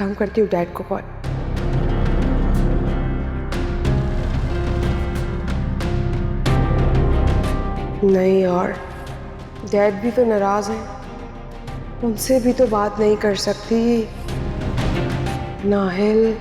काम करती हूँ, डैड को कॉल। नहीं यार, डैड भी तो नाराज हैं, उनसे भी तो बात नहीं कर सकती। नाहिल,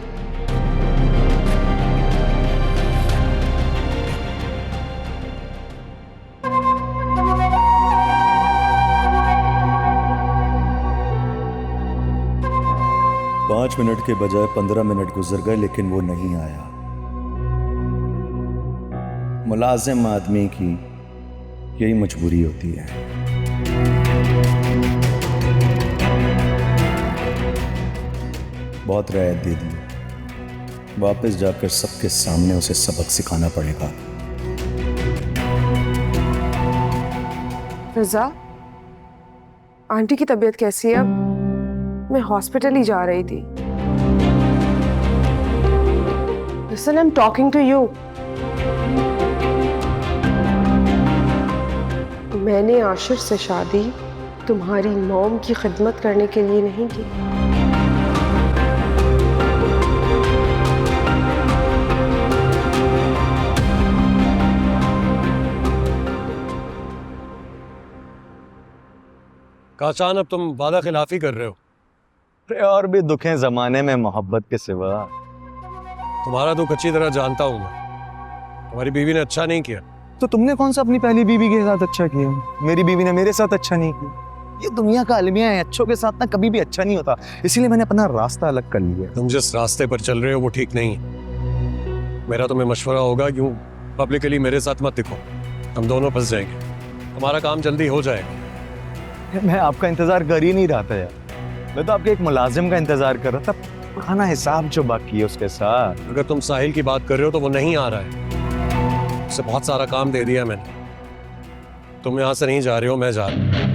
5 मिनट के बजाय 15 मिनट गुजर गए लेकिन वो नहीं आया। मुलाजिम आदमी की यही मजबूरी होती है। बहुत रियायत दे दी, वापस जाकर सबके सामने उसे सबक सिखाना पड़ेगा। रजा, आंटी की तबीयत कैसी है अब? मैं हॉस्पिटल ही जा रही थी। Listen, I'm talking to you. मैंने आशिर से शादी तुम्हारी मॉम की खिदमत करने के लिए नहीं की। काचान, अब तुम वादा खिलाफी कर रहे हो। अरे और भी दुख हैं जमाने में मोहब्बत के सिवा। तुम्हारा दुख अच्छी तरह जानता हूं मैं। तुम्हारी बीवी ने अच्छा नहीं किया। तो तुमने कौन सा अपनी पहली बीवी के साथ अच्छा किया? मेरी बीवी ने मेरे साथ अच्छा नहीं किया। ये दुनिया का अलमिया है, अच्छों के साथ ना कभी भी अच्छा नहीं होता। इसीलिए मैंने अपना रास्ता अलग कर लिया। तुम जिस रास्ते पर चल रहे हो वो ठीक नहीं है। मेरा तुम्हें मशवरा होगा, यूं पब्लिकली मेरे साथ मत दिखो, हम दोनों फंस जाएंगे। तुम्हारा काम जल्दी हो जाएगा। मैं आपका इंतजार कर ही नहीं रहा था यार, मैं तो आपके एक मुलाजिम का इंतजार कर रहा था, पुराना हिसाब जो बाकी है उसके साथ। अगर तुम साहिल की बात कर रहे हो तो वो नहीं आ रहा है। उसे बहुत सारा काम दे दिया मैंने। तुम यहां से नहीं जा रहे हो, मैं जा रहा हूं।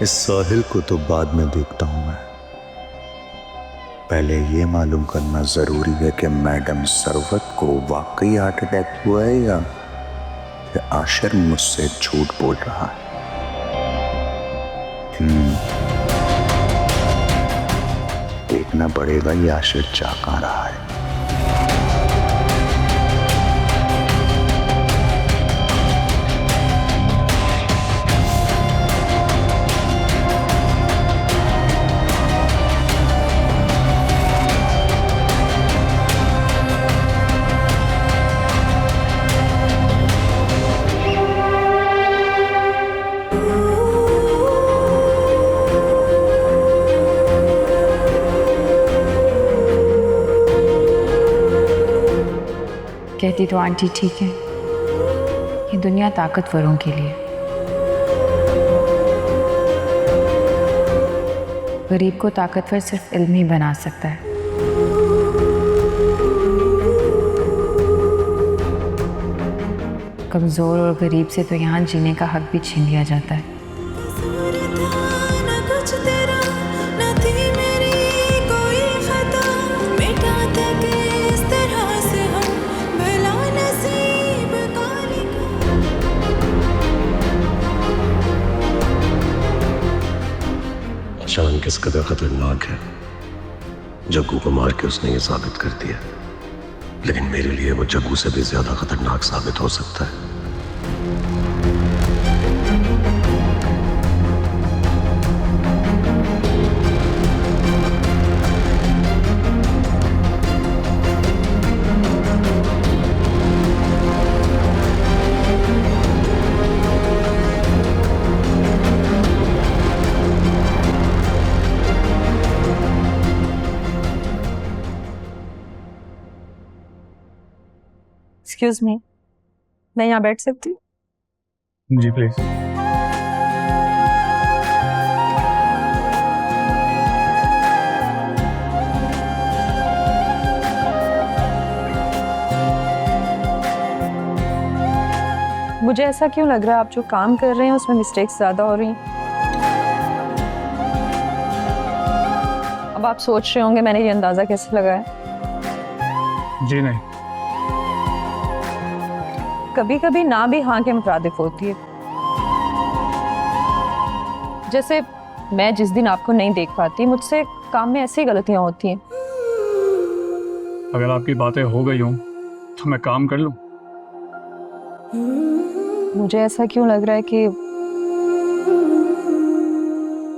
इस साहिल को तो बाद में देखता हूं मैं। पहले ये मालूम करना जरूरी है कि मैडम सरवत को वाकई हार्ट अटैक हुआ है या आशिर मुझसे झूठ बोल रहा है। देखना पड़ेगा ये आशिर जा कहां रहा है। कहती तो आंटी ठीक है, ये दुनिया ताकतवरों के लिए। गरीब को ताकतवर सिर्फ इल्म ही बना सकता है। कमज़ोर और गरीब से तो यहाँ जीने का हक भी छीन लिया जाता है। शान किस कदर खतरनाक है, जग्गू को मार के उसने ये साबित कर दिया। लेकिन मेरे लिए वो जग्गू से भी ज्यादा खतरनाक साबित हो सकता है। एक्सक्यूज मी, मैं यहाँ बैठ सकती हूँ? जी प्लीज। मुझे ऐसा क्यों लग रहा है आप जो काम कर रहे हैं उसमें मिस्टेक्स ज़्यादा हो रही हैं? अब आप सोच रहे होंगे मैंने ये अंदाज़ा कैसे लगाया। जी नहीं। कभी कभी ना भी हाँ के मुताबिक होती है। जैसे मैं जिस दिन आपको नहीं देख पाती, मुझसे काम में ऐसी गलतियां होती हैं। अगर आपकी बातें हो गई हों तो मैं काम कर लूं। मुझे ऐसा क्यों लग रहा है कि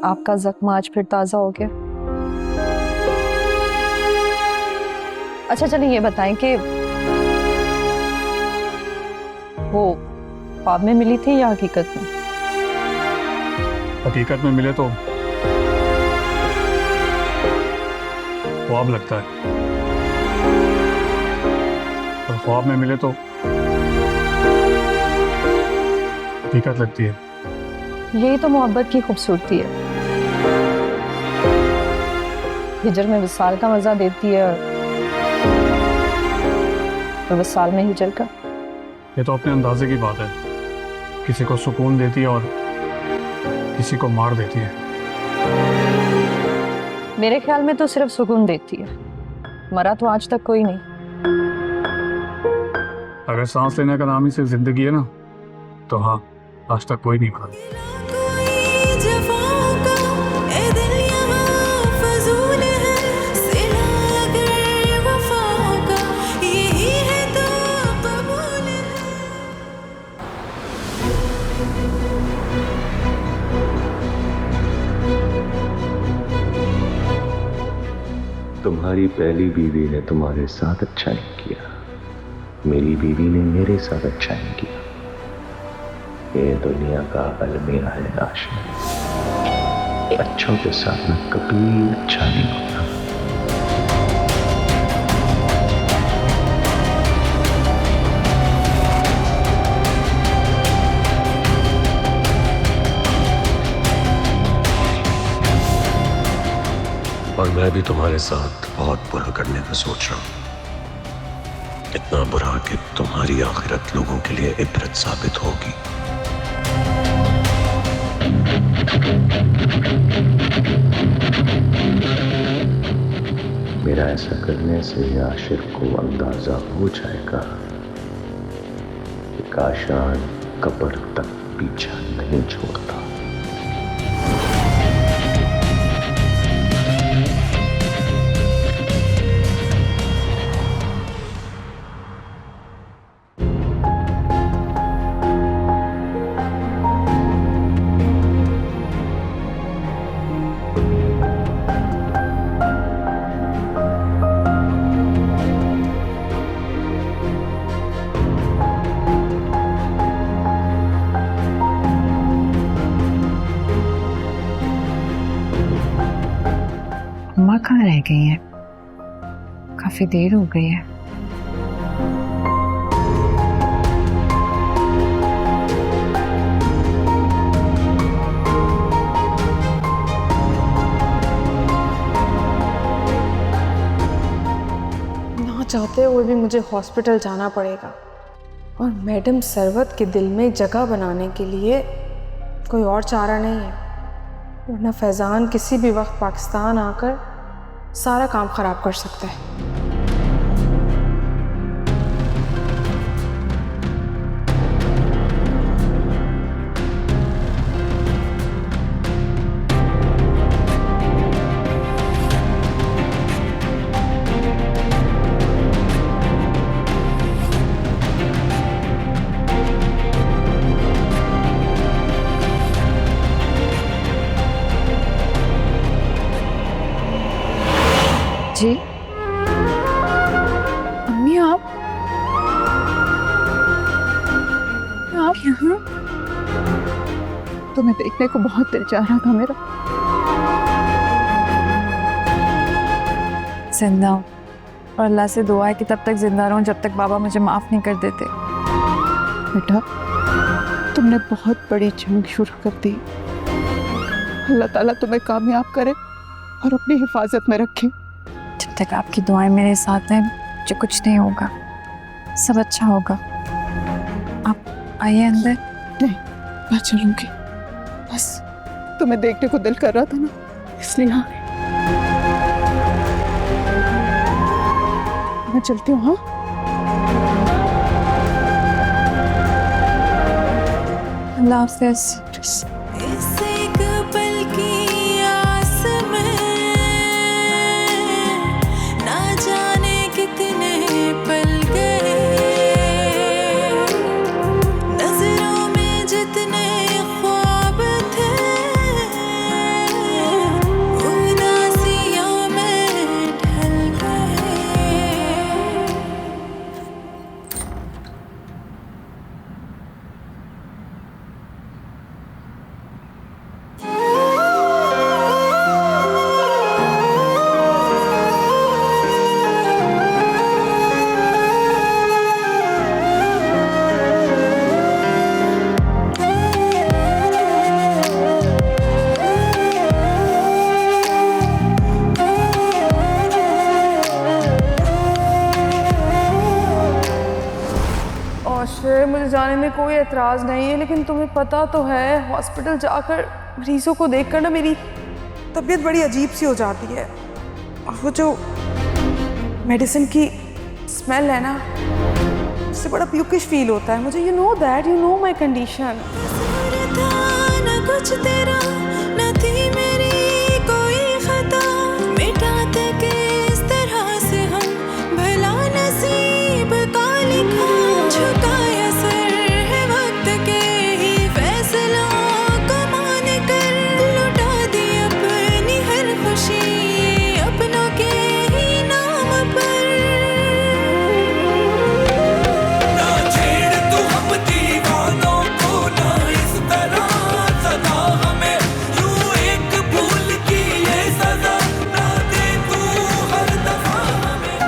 आपका जख्म आज फिर ताज़ा हो गया। अच्छा चलिए ये बताएं कि वो ख्वाब में मिली थी या हकीकत में? हकीकत में मिले तो ख्वाब लगता है, और ख्वाब में मिले तो हकीकत लगती है। यही तो मोहब्बत की खूबसूरती है। हिजर में विसाल का मजा देती है और विसाल में हिजर का। ये तो अपने अंदाजे की बात है, किसी को सुकून देती है और किसी को मार देती है। मेरे ख्याल में तो सिर्फ सुकून देती है, मरा तो आज तक कोई नहीं। अगर सांस लेने का नाम ही सिर्फ जिंदगी है ना, तो हाँ, आज तक कोई नहीं मरा। तुम्हारी पहली बीवी ने तुम्हारे साथ अच्छा नहीं किया, मेरी बीवी ने मेरे साथ अच्छा नहीं किया। ये दुनिया का अलमिया है आशिक, अच्छों के साथ में कभी अच्छा नहीं होता। और मैं भी तुम्हारे साथ बहुत बुरा करने का सोच रहा हूं, इतना बुरा कि तुम्हारी आखिरत लोगों के लिए इबरत साबित होगी। मेरा ऐसा करने से आशिक को अंदाजा हो जाएगा कि काशान कब्र तक पीछा नहीं छोड़ता। अम्मा कहाँ रह गई हैं? काफी देर हो गई है। ना चाहते हुए भी मुझे हॉस्पिटल जाना पड़ेगा, और मैडम सरवत के दिल में जगह बनाने के लिए कोई और चारा नहीं है, वरना फैज़ान किसी भी वक्त पाकिस्तान आकर सारा काम खराब कर सकता है। जी अम्मी, आप यहाँ? तुम्हें देखने को बहुत दिल चाह रहा था मेरा। जिंदा हूं, और अल्लाह से दुआ है कि तब तक जिंदा रहूं जब तक बाबा मुझे माफ़ नहीं कर देते। बेटा, तुमने बहुत बड़ी जंग शुरू कर दी। अल्लाह ताला तुम्हें कामयाब करे और अपनी हिफाजत में रखे। जब तक आपकी दुआएं मेरे साथ हैं मुझे कुछ नहीं होगा, सब अच्छा होगा। आप आइए अंदर। नहीं, मैं चलूंगी। बस तुम्हें देखने को दिल कर रहा था ना, इसलिए आ गई। मैं चलती हूँ। हाँ, अल्लाह हाफ़िज़। श्रेय, मुझे जाने में कोई एतराज़ नहीं है, लेकिन तुम्हें पता तो है हॉस्पिटल जाकर मरीजों को देखकर ना मेरी तबीयत बड़ी अजीब सी हो जाती है। और वो जो मेडिसिन की स्मेल है ना, उससे बड़ा प्यूकिश फील होता है मुझे। You know my condition. कुछ तेरा न थी मेरी कोई खता, मिटाते किस तरह से हम भला नसीब का लिखा। झुकाया सर है वक्त के ही फैसला को मान कर, लुटा दी अपनी हर खुशी अपनों के ही नाम पर। ना छेड़ तू हम दीवानों को, ना इस तरह सदा हमें यूं एक भूल की ये सजा, ना दे तू हर दफा हमें।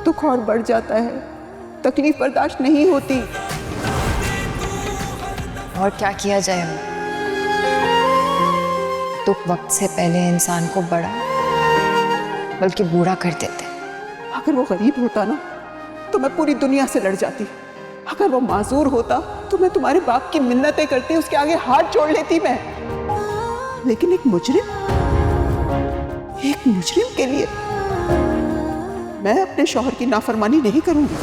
दुख और बढ़ जाता है, तकलीफ बर्दाश्त नहीं होती। और क्या किया जाए, दुख वक्त से पहले इंसान को बड़ा बल्कि बूढ़ा कर देते। अगर वो गरीब होता ना तो मैं पूरी दुनिया से लड़ जाती। अगर वो माजूर होता तो मैं तुम्हारे बाप की मिन्नतें करती, उसके आगे हाथ जोड़ लेती मैं। लेकिन एक मुजरिम के लिए मैं अपने शौहर की नाफरमानी नहीं करूंगी।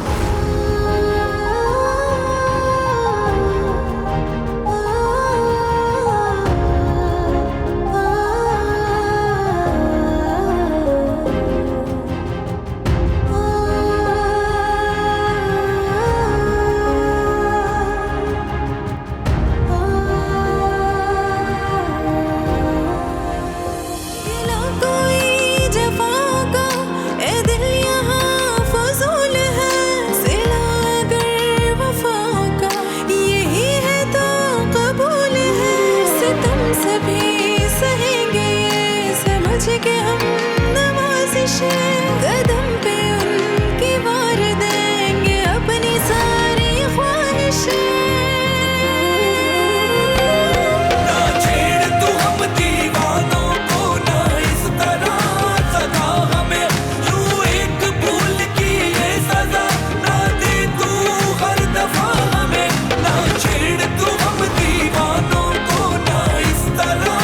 गिला कोई जफा का ए दिल यहाँ फजूल है, सिला अगर वफा का यही है तो कबूल है। सितम सभी सहेंगे ये समझ के हम नवाज़िशें, कदम पे उनकी वार देंगे अपनी सारी ख्वाहिशें। ना छेड़ तू हम दीवानों को, ना इस तरह सदा हमें यूं एक भूल की ये सजा, ना दे तू हर दफा हमें। ना छेड़ तू हम दीवानों को, ना इस तरह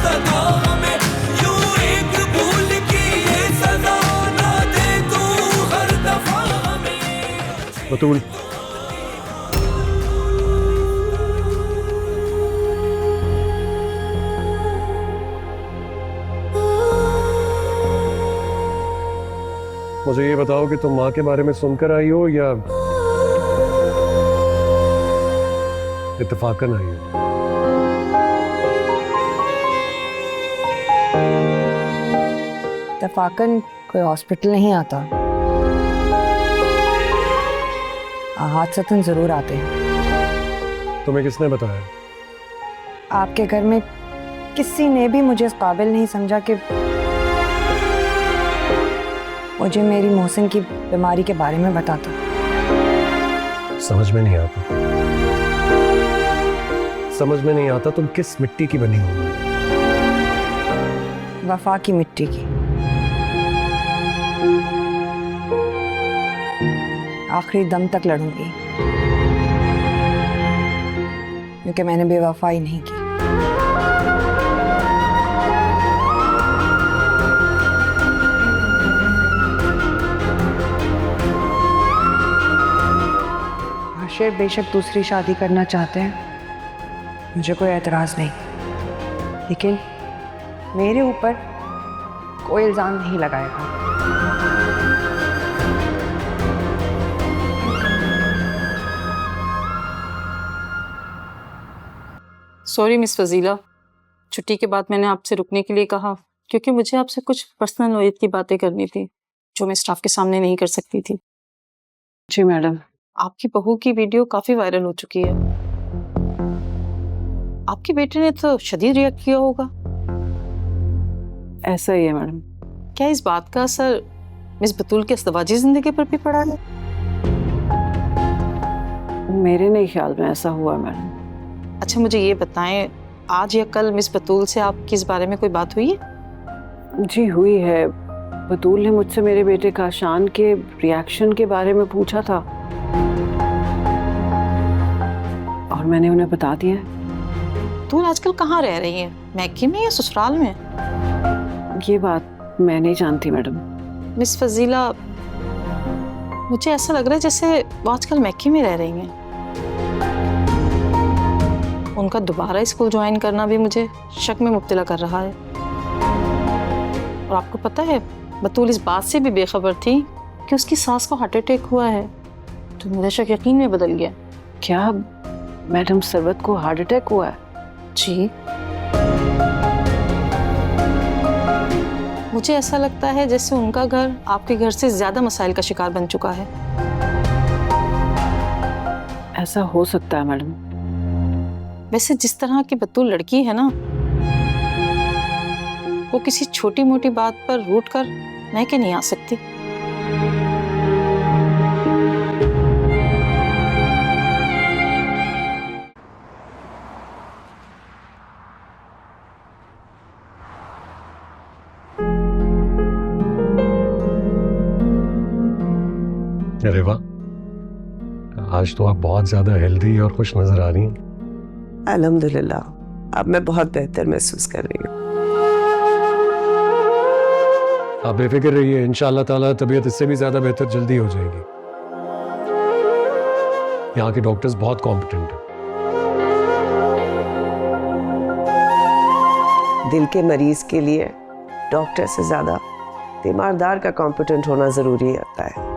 सदा हमें यूं एक भूल की ये सजा, ना दे तू हर दफा हमें। बतूल, मुझे ये बताओ कि तुम माँ के बारे में सुनकर आई हो या इत्तेफाकन आई हो? इत्तेफाकन कोई हॉस्पिटल नहीं आता। हादसतन जरूर आते हैं। तुम्हें किसने बताया? आपके घर में किसी ने भी मुझे इस काबिल नहीं समझा कि मुझे मेरी मोहसिन की बीमारी के बारे में बताता। समझ में नहीं आता, समझ में नहीं आता तुम किस मिट्टी की बनी हो। वफा की मिट्टी की। आखिरी दम तक लड़ूंगी, क्योंकि मैंने बेवफाई नहीं की। आशिर बेशक दूसरी शादी करना चाहते हैं, मुझे कोई एतराज नहीं, लेकिन मेरे ऊपर कोई इल्जाम नहीं लगाएगा। सॉरी मिस फजीला, छुट्टी के बाद मैंने आपसे रुकने के लिए कहा क्योंकि मुझे आपसे कुछ पर्सनल नोयत की बातें करनी थी जो मैं स्टाफ के सामने नहीं कर सकती थी। जी मैडम, आपकी बहू की वीडियो काफी वायरल हो चुकी है। आपकी बेटे ने तो शदीद रिएक्ट किया होगा। ऐसा ही है मैडम। क्या इस बात का असर मिस बतूल की अज़दवाजी जिंदगी पर भी पड़ा है? मेरे नहीं ख्याल में ऐसा हुआ मैडम। अच्छा मुझे ये बताएं, आज या कल मिस बतूल से आपकी इस बारे में कोई बात हुई है? जी हुई है। बतूल ने मुझसे मेरे बेटे काशान के रिएक्शन के बारे में पूछा था और मैंने उन्हें बता दिया। बतूल आजकल कहाँ रह रही है, मैके में या ससुराल में? ये बात मैं नहीं जानती मैडम। मिस फजीला, मुझे ऐसा लग रहा है जैसे वो आजकल मैके में रह रही हैं। उनका दोबारा स्कूल ज्वाइन करना भी मुझे शक में मुब्तला कर रहा है। और आपको पता है, बतूल इस बात से भी बेखबर थी कि उसकी सास को हार्ट अटैक हुआ है, तो मेरा शक यकीन में बदल गया। क्या मैडम सरवत को हार्ट अटैक हुआ है? जी। मुझे ऐसा लगता है जैसे उनका घर आपके घर से ज्यादा मसाइल का शिकार बन चुका है। ऐसा हो सकता है मैडम। वैसे जिस तरह की बतूल लड़की है ना, वो किसी छोटी मोटी बात पर रूठ कर मैके नहीं आ सकती। अरे वाह, आज तो आप बहुत ज्यादा हेल्दी और खुश नजर आ रही हैं। अल्हम्दुलिल्लाह, अब मैं बहुत बेहतर महसूस कर रही हूँ। आप बेफिक्र रहिए, इंशाअल्लाह ताला तबीयत इससे भी ज्यादा बेहतर जल्दी हो जाएगी। यहाँ के डॉक्टर्स बहुत कॉम्पिटेंट हैं। दिल के मरीज के लिए डॉक्टर से ज्यादा तीमारदार का कॉम्पिटेंट होना जरूरी होता है।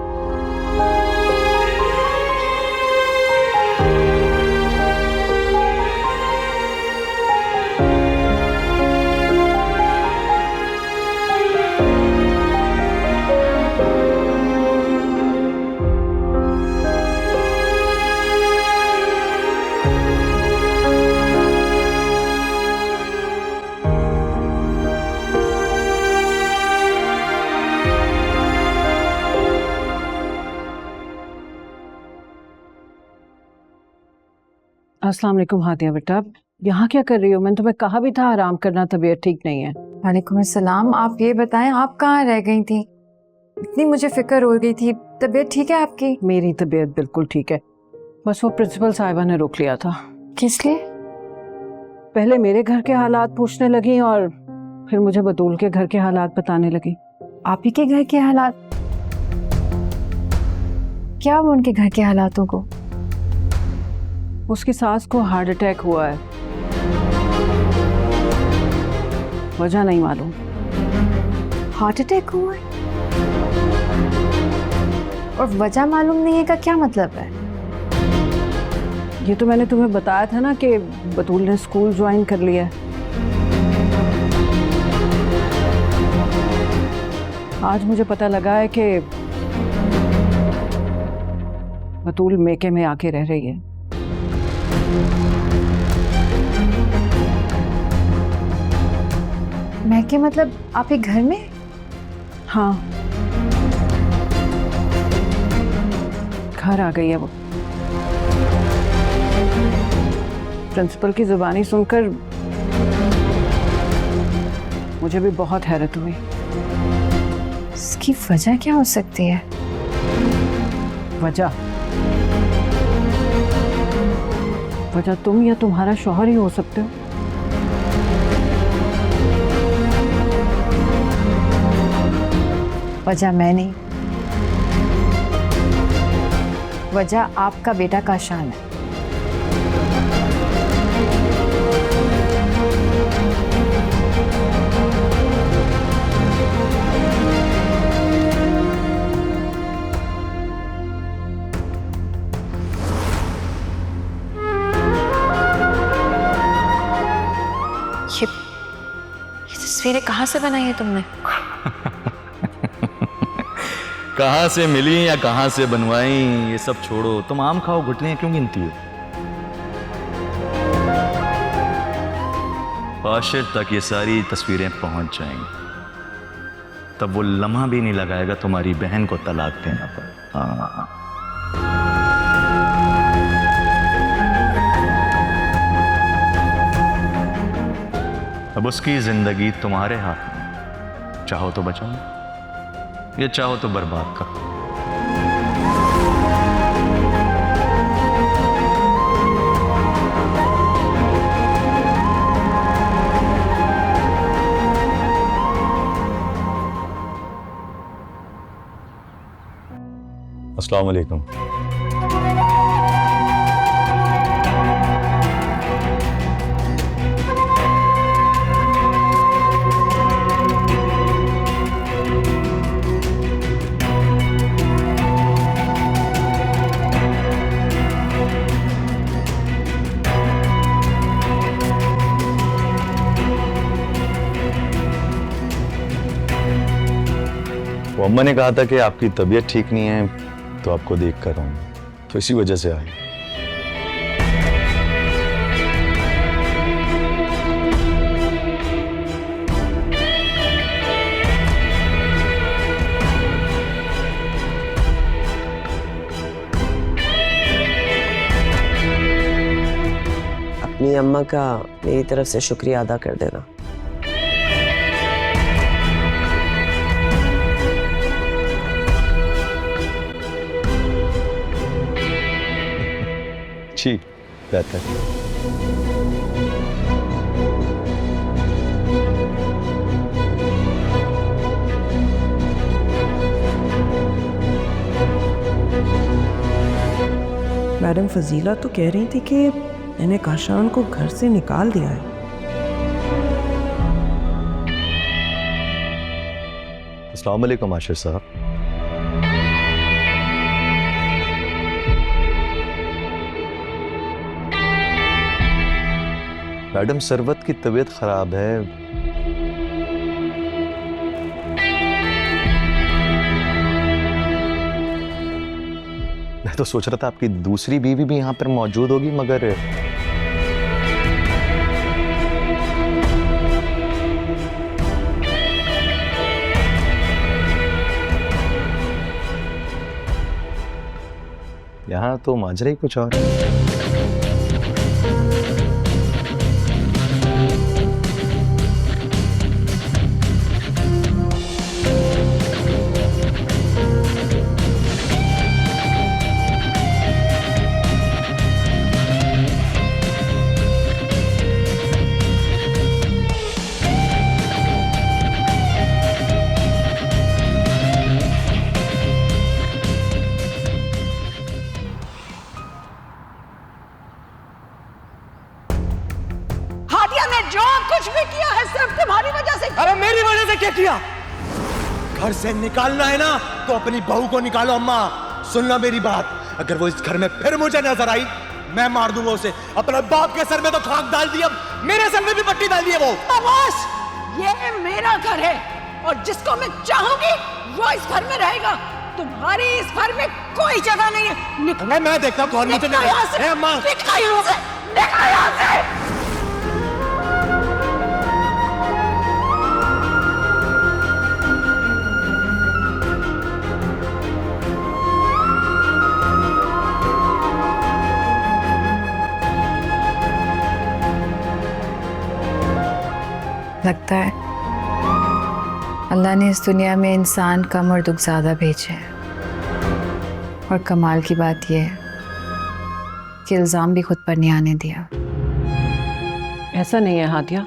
अस्सलाम वालेकुम हादिया बेटा, यहाँ क्या कर रही हो? मैंने तुम्हें कहा भी था आराम करना, तबीयत ठीक नहीं है। वालेकुम अस्सलाम। आप ये बताएं, आप कहाँ रह गई थी? इतनी मुझे फिक्र हो गई थी। तबीयत ठीक है आपकी? मेरी तबीयत बिल्कुल ठीक है, बस वो प्रिंसिपल साहिबा ने रोक लिया था। किस लिए? पहले मेरे घर के हालात पूछने लगी और फिर मुझे बतूल के घर के हालात बताने लगी। आप ही के घर के हालात? क्या वो उनके घर के हालातों को? उसकी सास को हार्ट अटैक हुआ है, वजह नहीं मालूम। हार्ट अटैक हुआ है और वजह मालूम नहीं है का क्या मतलब है? ये तो मैंने तुम्हें बताया था ना कि बतूल ने स्कूल ज्वाइन कर लिया है। आज मुझे पता लगा है कि बतूल मेके में आके रह रही है। मैं के मतलब आप एक घर में? हाँ, घर आ गई है वो। प्रिंसिपल की जुबानी सुनकर मुझे भी बहुत हैरत हुई। इसकी वजह क्या हो सकती है? वजह तुम या तुम्हारा शौहर ही हो सकते हो। वजह मैं नहीं, वजह आपका बेटा काशान है। ये तस्वीरें कहाँ से बनाई है तुमने? कहाँ से मिली या कहाँ से बनवाई ये सब छोड़ो, तुम आम खाओ घुटने क्यों गिनती हो? आशिर तक ये सारी तस्वीरें पहुंच जाएंगी, तब वो लम्हा भी नहीं लगाएगा तुम्हारी बहन को तलाक देना पर। हाँ, अब उसकी जिंदगी तुम्हारे हाथ में, चाहो तो बचाओ या चाहो तो बर्बाद करो। अस्सलाम वालेकुम। वो अम्मा ने कहा था कि आपकी तबीयत ठीक नहीं है तो आपको देख कर आऊं, तो इसी वजह से आए। अपनी अम्मा का मेरी तरफ से शुक्रिया अदा कर देना। जी, बेहतर। मैडम फजीला तो कह रही थी कि मैंने काशान को घर से निकाल दिया है। अस्सलाम वालेकुम आशिर साहब। मैडम सरवत की तबीयत खराब है। मैं तो सोच रहा था आपकी दूसरी बीवी भी यहां पर मौजूद होगी, मगर यहां तो माजरा ही कुछ और है। अरे मेरी वजह से क्या किया? घर से निकालना है ना तो अपनी बहू को निकालो। अम्मा सुनना मेरी बात, अगर वो इस घर में फिर मुझे नजर आई मैं मार दूंगा उसे। अपने बाप के सर में तो खाक डाल दी, अब मेरे सर में भी पट्टी डाल दी है वो। बस ये मेरा घर है, और जिसको मैं चाहूंगी वो इस घर में रहेगा। तुम्हारी इस घर में कोई जगह नहीं है। निकल, मैं देखता हूँ कौन मुझे निकल यहाँ से, निकल यहाँ से, निकल यहाँ से। लगता है अल्लाह ने इस दुनिया में इंसान कम और दुख ज़्यादा भेजे हैं। और कमाल की बात यह है कि इल्ज़ाम भी खुद पर नहीं आने दिया। ऐसा नहीं है हादिया,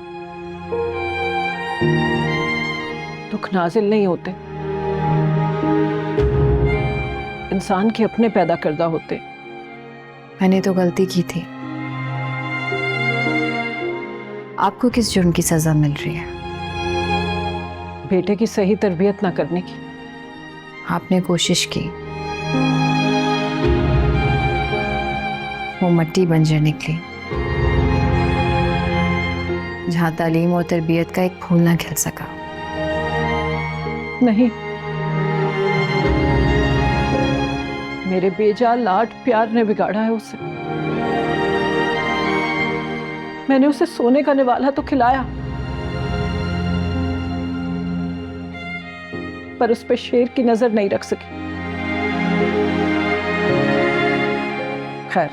दुख नाजिल नहीं होते, इंसान के अपने पैदा करदा होते। मैंने तो गलती की थी। आपको किस जुर्म की सजा मिल रही है? बेटे की सही तरबियत ना करने की। आपने कोशिश की, वो मट्टी बंजर निकली जहां तालीम और तरबियत का एक फूल ना खिल सका। नहीं, मेरे बेजा लाड प्यार ने बिगाड़ा है उसे। मैंने उसे सोने का निवाला तो खिलाया, पर उस पे शेर की नजर नहीं रख सकी। खैर,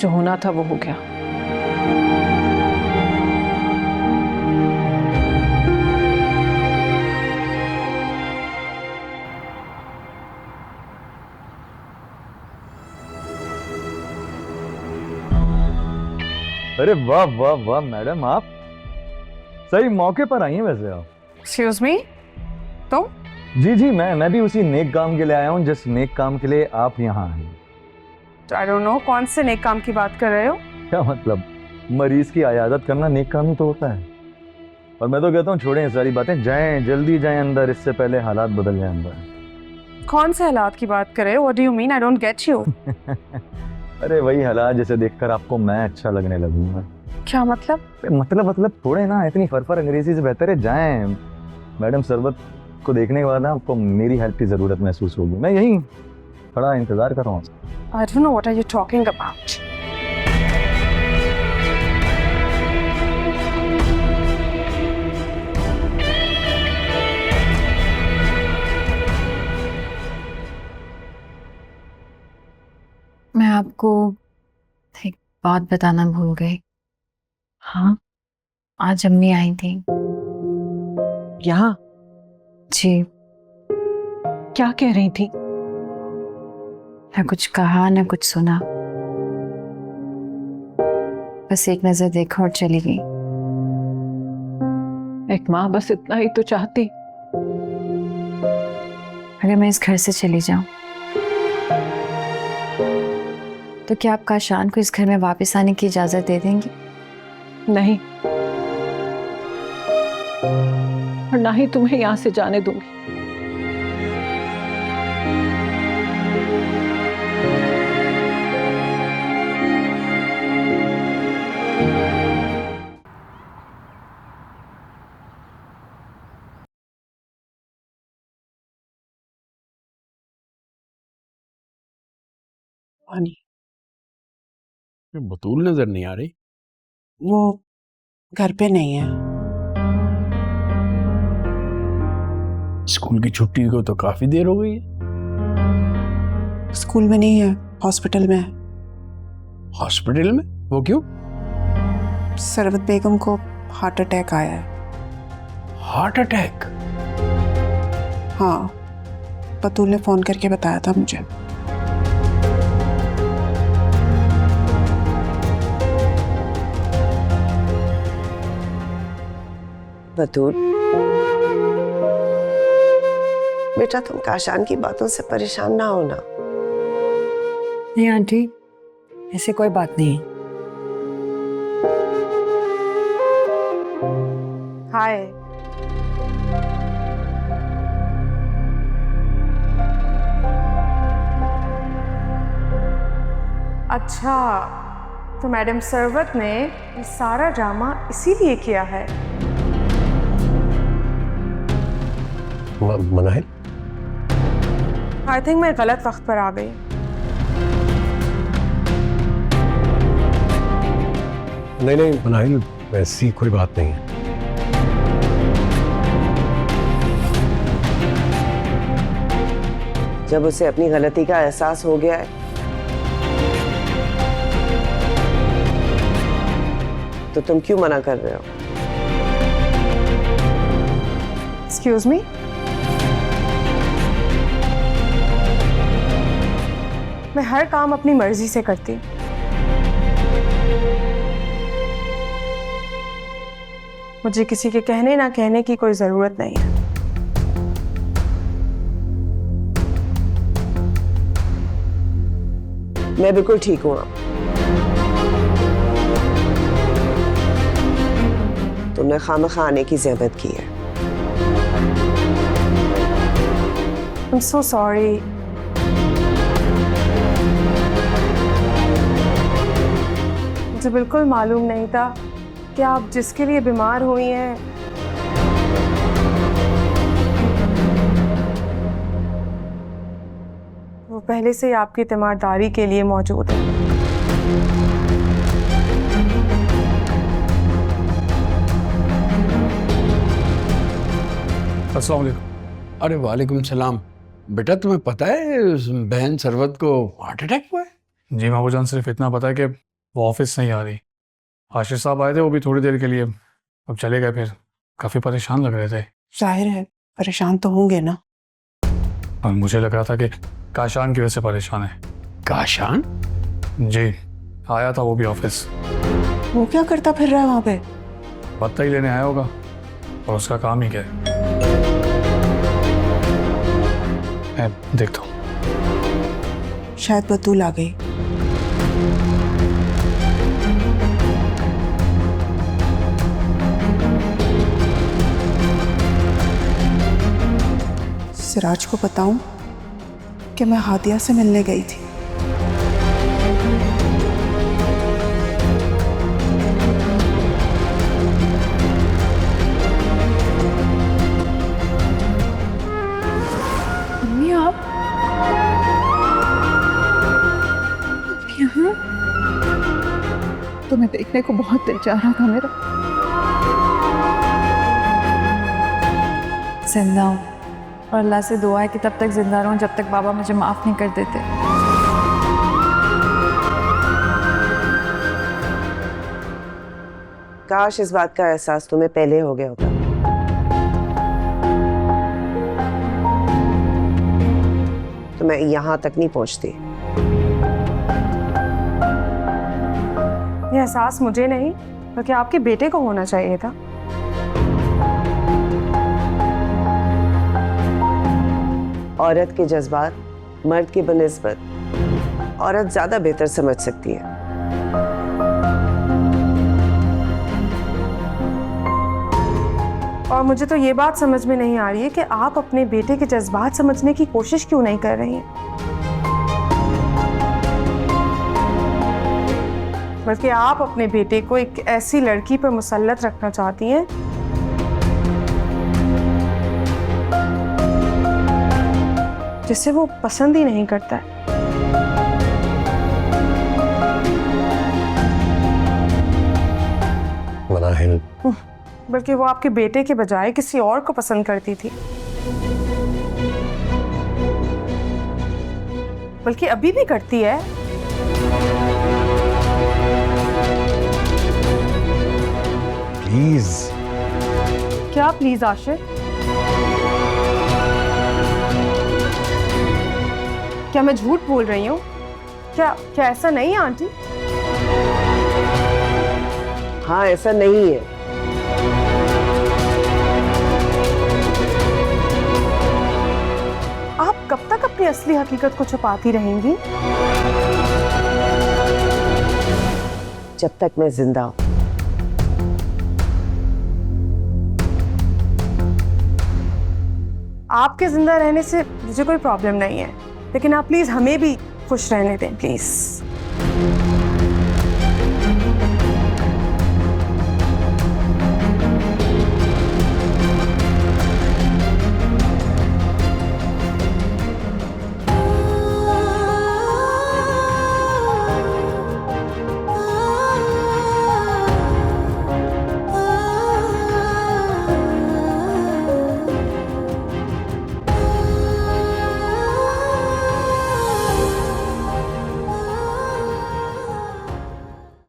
जो होना था वो हो गया। अरे वाह वाह वाह मैडम, आप सही मौके पर आई हैं वैसे आप। एक्सक्यूज मी, तुम? जी मैं भी उसी नेक काम के लिए आया हूँ जिस नेक काम के लिए आप यहाँ आए। आई डोंट नो कौन से नेक काम की बात कर रहे हो। क्या मतलब, मरीज की आयादत करना नेक काम ही तो होता है। और मैं तो कहता हूँ छोड़ें ये सारी बातें, जाएं जल्दी जाएं अंदर, इससे पहले हालात बदल जाएं अंदर। कौन से हालात की बात कर रहे हो? What do you mean? I don't get you. अरे वही हालात जिसे देखकर आपको मैं अच्छा लगने लगूंगा। क्या मतलब? मतलब थोड़े ना, इतनी फरफर अंग्रेजी से बेहतर है जाएं। मैडम सरवत को देखने के बाद ना आपको मेरी हेल्प की जरूरत महसूस होगी। मैं यही खड़ा इंतजार कर रहा हूँ। I don't know what are you talking about. मैं आपको एक बात बताना भूल गई। हाँ, आज अम्मी आई थी यहाँ? जी। क्या कह रही थी? न कुछ कहा न कुछ सुना, बस एक नजर देखा और चली गई। एक माँ बस इतना ही तो चाहती। अगर मैं इस घर से चली जाऊं तो क्या आप काशान को इस घर में वापस आने की इजाजत दे देंगी? नहीं, और ना ही तुम्हें यहां से जाने दूंगी। बतूल नजर नहीं आ रही। वो घर पे नहीं है। स्कूल की छुट्टी को तो काफी देर हो गई है। स्कूल में नहीं है, हॉस्पिटल में है। हॉस्पिटल में? वो क्यों? सरवत बेगम को हार्ट अटैक आया है। Heart attack? हाँ, बतूल ने फोन करके बताया था मुझे। बतूल बेटा, तुम काशान की बातों से परेशान ना होना। नहीं आंटी, ऐसे कोई बात नहीं। हाय। अच्छा, तो मैडम सरवत ने ये सारा ड्रामा इसीलिए किया है। मनाहिल, आई थिंक मैं गलत वक्त पर आ गई। नहीं मनाहिल, ऐसी कोई बात नहीं है। जब उसे अपनी गलती का एहसास हो गया है तो तुम क्यों मना कर रहे हो? एक्सक्यूज मी, मैं हर काम अपनी मर्जी से करती हूँ। मुझे किसी के कहने ना कहने की कोई जरूरत नहीं है। मैं बिल्कुल ठीक हूं। तुमने खामखा आने की ज़हमत की है। I'm so sorry। मुझे बिल्कुल मालूम नहीं था कि आप जिसके लिए बीमार हुई हैं वो पहले से ही आपकी तीमारदारी के लिए मौजूद है। अस्सलाम वालेकुम। अरे वालेकुम सलाम। बेटा तुम्हें पता है उस बहन सरवत को हार्ट अटैक हुआ है? जी मामूजान, सिर्फ इतना पता है कि वो ऑफिस नहीं आ रही। आशिर साहब आए थे, वो भी थोड़ी देर के लिए, अब चले गए। फिर काफ़ी परेशान लग रहे थे। जाहिर है परेशान तो होंगे ना। और मुझे लग रहा था कि काशान की वजह से परेशान है। काशान? जी, आया था वो भी ऑफिस। वो क्या करता फिर रहा है वहां पे? पत्ता ही लेने आया होगा, और उसका काम ही क्या है। मैं देखता हूँ। शायद बतूल आ गई। सिराज को बताऊं कि मैं हादिया से मिलने गई थी। मम्मी आप यहाँ? तुम्हें देखने को बहुत दिल चाह रहा था मेरा। जिंदा हूँ और अल्लाह से दुआ है कि तब तक जिंदा रहूं जब तक बाबा मुझे माफ नहीं कर देते। काश इस बात का एहसास तुम्हें पहले हो गया होता। तो मैं यहां तक नहीं पहुंचती। ये एहसास मुझे नहीं बल्कि आपके बेटे को होना चाहिए था। औरत के जज्बात मर्द के बनिस्बत औरत ज्यादा बेहतर समझ सकती है। और मुझे तो ये बात समझ में नहीं आ रही है कि आप अपने बेटे के जज्बात समझने की कोशिश क्यों नहीं कर रही हैं, बल्कि आप अपने बेटे को एक ऐसी लड़की पर मुसल्लत रखना चाहती हैं जिसे वो पसंद ही नहीं करता है। मनाहिल, बल्कि वो आपके बेटे के बजाय किसी और को पसंद करती थी, बल्कि अभी भी करती है। प्लीज। क्या प्लीज आशिर? क्या मैं झूठ बोल रही हूँ? क्या ऐसा नहीं है आंटी? हाँ, ऐसा नहीं है। आप कब तक अपनी असली हकीकत को छुपाती रहेंगी? जब तक मैं जिंदा हूं। आपके जिंदा रहने से मुझे कोई प्रॉब्लम नहीं है, लेकिन आप प्लीज हमें भी खुश रहने दें प्लीज।